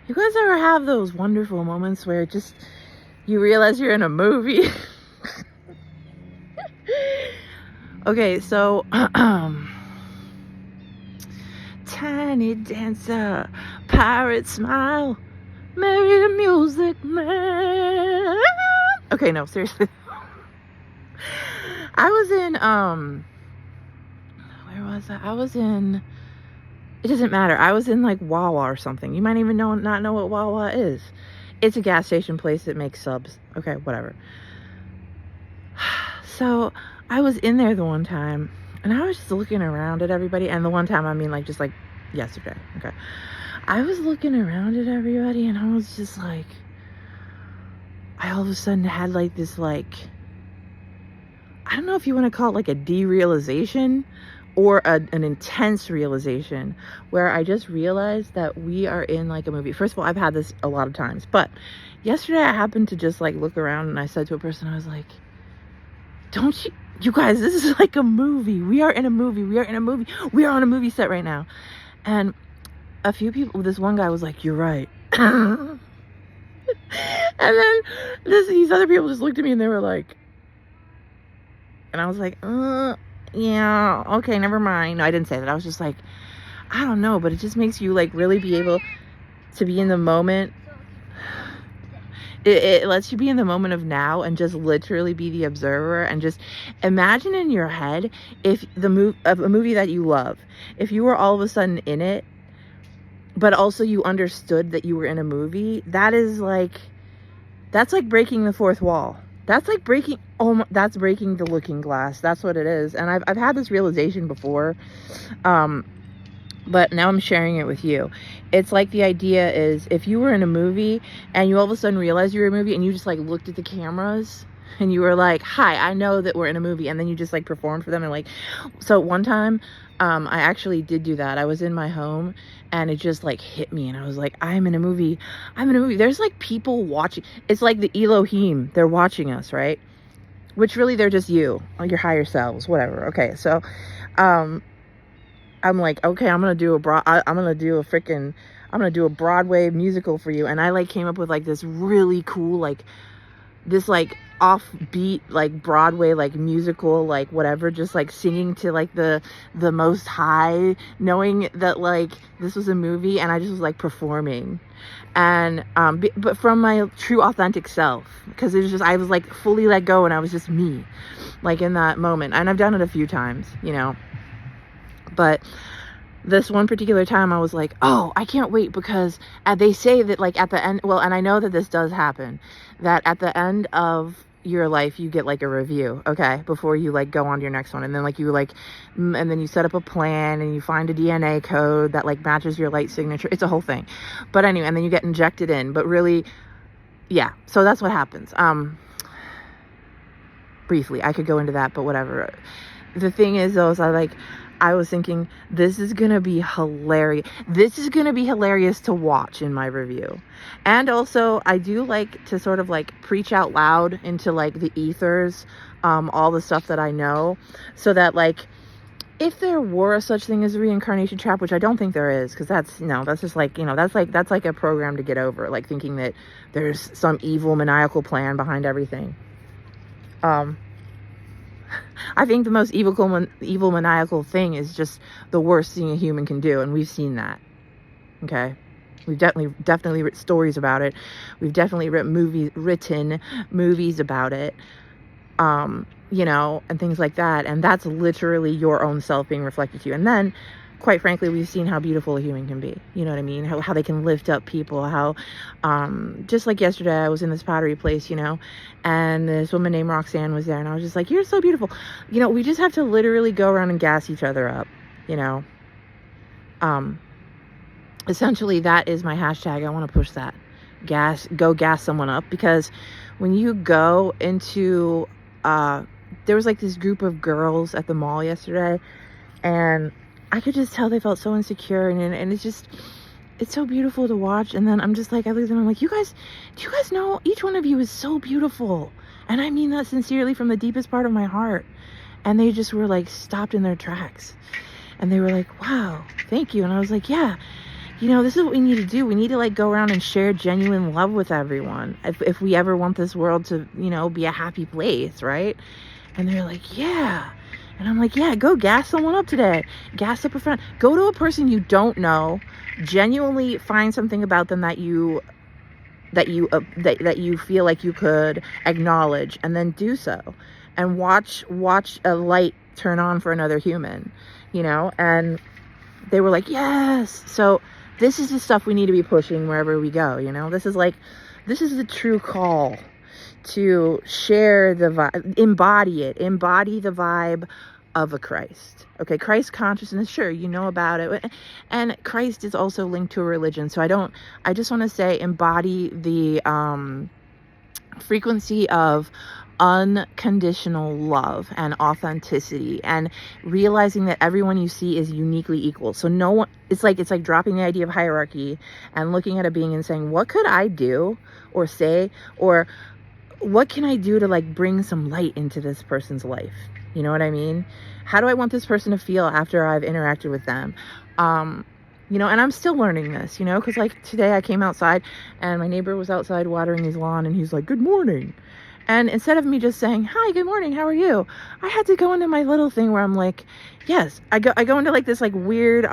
You guys ever have those wonderful moments where just you realize you're in a movie? Okay, so tiny dancer, pirate smile, marry the music man. Okay, no, seriously. I was in where was I? I was in, it doesn't matter. I was in like Wawa or something. You might even not know what Wawa is. It's a gas station place that makes subs. Okay, whatever. So I was in there the one time and I was just looking around at everybody. And the one time, I mean like just like yesterday. Okay. I was looking around at everybody and I was just like, I all of a sudden had like this like, I don't know if you want to call it like a derealization or an intense realization where I just realized that we are in like a movie. First of all, I've had this a lot of times, but yesterday I happened to just like look around and I said to a person, I was like, don't you guys, this is like a movie. We are in a movie. We are in a movie. We are on a movie set right now. And a few people, this one guy was like, you're right. And then these other people just looked at me and they were like, and I was like, yeah, okay, never mind. No, I didn't say that. I was just like, I don't know, but it just makes you like really be able to be in the moment. It lets you be in the moment of now and just literally be the observer and just imagine in your head if a movie that you love, if you were all of a sudden in it, but also you understood that you were in a movie. That's like breaking the fourth wall. That's like breaking, that's breaking the looking glass. That's what it is. And I've had this realization before, but now I'm sharing it with you. It's like the idea is if you were in a movie and you all of a sudden realized you were in a movie and you just like looked at the cameras and you were like, hi, I know that we're in a movie. And then you just like performed for them. And like, so one time, I actually did do that. I was in my home and it just like hit me. And I was like, I'm in a movie. I'm in a movie. There's like people watching. It's like the Elohim. They're watching us, right? Which really they're just you, your higher selves, whatever. Okay. So, I'm like, okay, I'm gonna do a Broadway musical for you. And I like came up with like this really cool, like this like offbeat, like Broadway, like musical, like whatever, just like singing to like the Most High, knowing that like this was a movie and I just was like performing. And, but from my true authentic self, because it was just, I was like fully let go and I was just me, like in that moment. And I've done it a few times, you know. But this one particular time I was like, oh, I can't wait, because they say that like at the end, well, and I know that this does happen, that at the end of your life you get like a review, okay, before you like go on to your next one. And then like you like, and then you set up a plan and you find a DNA code that like matches your light signature. It's a whole thing. But anyway, and then you get injected in, but really, yeah, so that's what happens. Briefly, I could go into that, but whatever. The thing is though, is I was thinking, this is going to be hilarious. This is going to be hilarious to watch in my review. And also, I do like to sort of like preach out loud into like the ethers, all the stuff that I know, so that like, if there were a such thing as a reincarnation trap, which I don't think there is, because that's, you know, that's just like, you know, that's like a program to get over, like thinking that there's some evil maniacal plan behind everything. I think the most evil maniacal thing is just the worst thing a human can do, and we've seen that. Okay, we've definitely written stories about it. We've definitely written movies about it. You know, and things like that. And that's literally your own self being reflected to you. And then, quite frankly, we've seen how beautiful a human can be. You know what I mean? How they can lift up people. How, just like yesterday, I was in this pottery place, you know, and this woman named Roxanne was there. And I was just like, you're so beautiful. You know, we just have to literally go around and gas each other up, you know. Essentially, that is my hashtag. I want to push that. Go gas someone up. Because when you go into, there was like this group of girls at the mall yesterday, and I could just tell they felt so insecure, and it's just, it's so beautiful to watch. And then I'm just like, I look at them, I'm like, do you guys know each one of you is so beautiful? And I mean that sincerely from the deepest part of my heart. And they just were like stopped in their tracks, and they were like, wow, thank you. And I was like, yeah, you know, this is what we need to do. We need to like go around and share genuine love with everyone. If we ever want this world to, you know, be a happy place, right? And they're like, yeah. And I'm like, yeah, go gas someone up today. Gas up a friend. Go to a person you don't know. Genuinely find something about them that you feel like you could acknowledge, and then do so. And watch a light turn on for another human, you know? And they were like, yes. So this is the stuff we need to be pushing wherever we go, you know? This is the true call to share the vibe, embody the vibe of a Christ. Okay, Christ consciousness, sure, you know about it. And Christ is also linked to a religion. So I just want to say embody the frequency of unconditional love and authenticity, and realizing that everyone you see is uniquely equal. So no one, it's like dropping the idea of hierarchy and looking at a being and saying, what could I do or say, or what can I do to like bring some light into this person's life? You know what I mean? How do I want this person to feel after I've interacted with them? You know, and I'm still learning this, you know, because like today I came outside and my neighbor was outside watering his lawn, and he's like, good morning. And instead of me just saying, hi, good morning, how are you? I had to go into my little thing where I'm like, yes, I go into like this like weird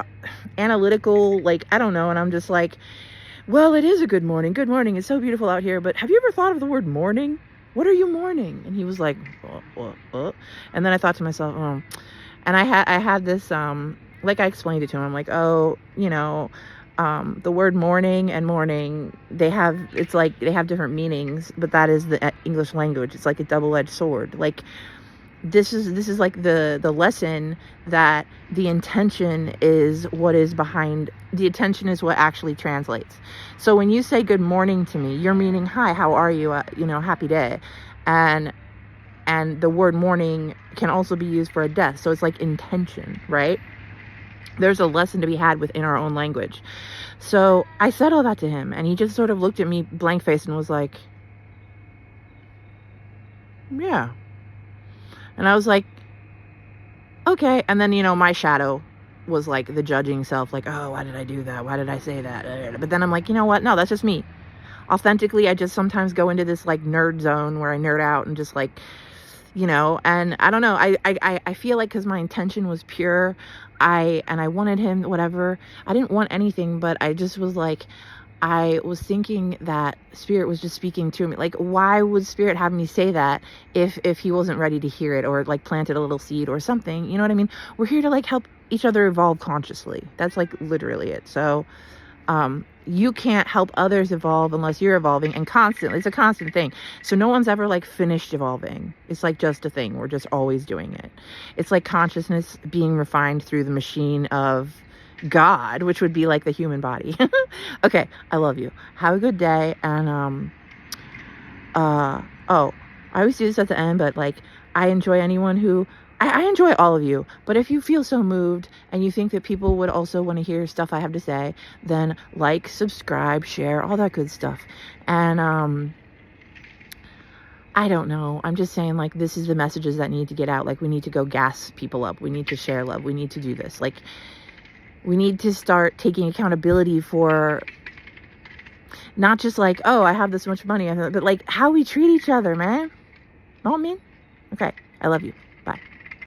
analytical, like, I don't know. And I'm just like, well, it is a good morning. Good morning. It's so beautiful out here. But have you ever thought of the word mourning? What are you mourning? And he was like, what? And then I thought to myself, oh. And I had this, like I explained it to him. I'm like, oh, you know, the word mourning and mourning, they have different meanings, but that is the English language. It's like a double-edged sword. Like, this is like the lesson that the intention is what is behind. The intention is what actually translates. So when you say good morning to me, you're meaning, hi, how are you? You know, happy day. And the word morning can also be used for a death. So it's like intention, right? There's a lesson to be had within our own language. So I said all that to him, and he just sort of looked at me blank-faced and was like, yeah. And I was like, okay. And then, you know, my shadow was like the judging self, like, oh, why did I do that? Why did I say that? But then I'm like, you know what? No, that's just me. Authentically, I just sometimes go into this like nerd zone where I nerd out and just like, you know, and I don't know. I feel like because my intention was pure, I wanted him, whatever. I didn't want anything, but I just was like, I was thinking that Spirit was just speaking to me. Like, why would Spirit have me say that if he wasn't ready to hear it, or like planted a little seed or something? You know what I mean? We're here to like help each other evolve consciously. That's like literally it. So you can't help others evolve unless you're evolving, and constantly. It's a constant thing. So no one's ever like finished evolving. It's like just a thing. We're just always doing it. It's like consciousness being refined through the machine of God, which would be like the human body. Okay, I love you. Have a good day. And oh, I always do this at the end, but like, I enjoy anyone who I enjoy all of you, but if you feel so moved and you think that people would also want to hear stuff I have to say, then like, subscribe, share, all that good stuff. And I don't know. I'm just saying, like, this is the messages that need to get out. Like, we need to go gas people up. We need to share love. We need to do this. Like, we need to start taking accountability for not just like, oh, I have this much money, but like how we treat each other, man. Know what I mean? Okay, I love you.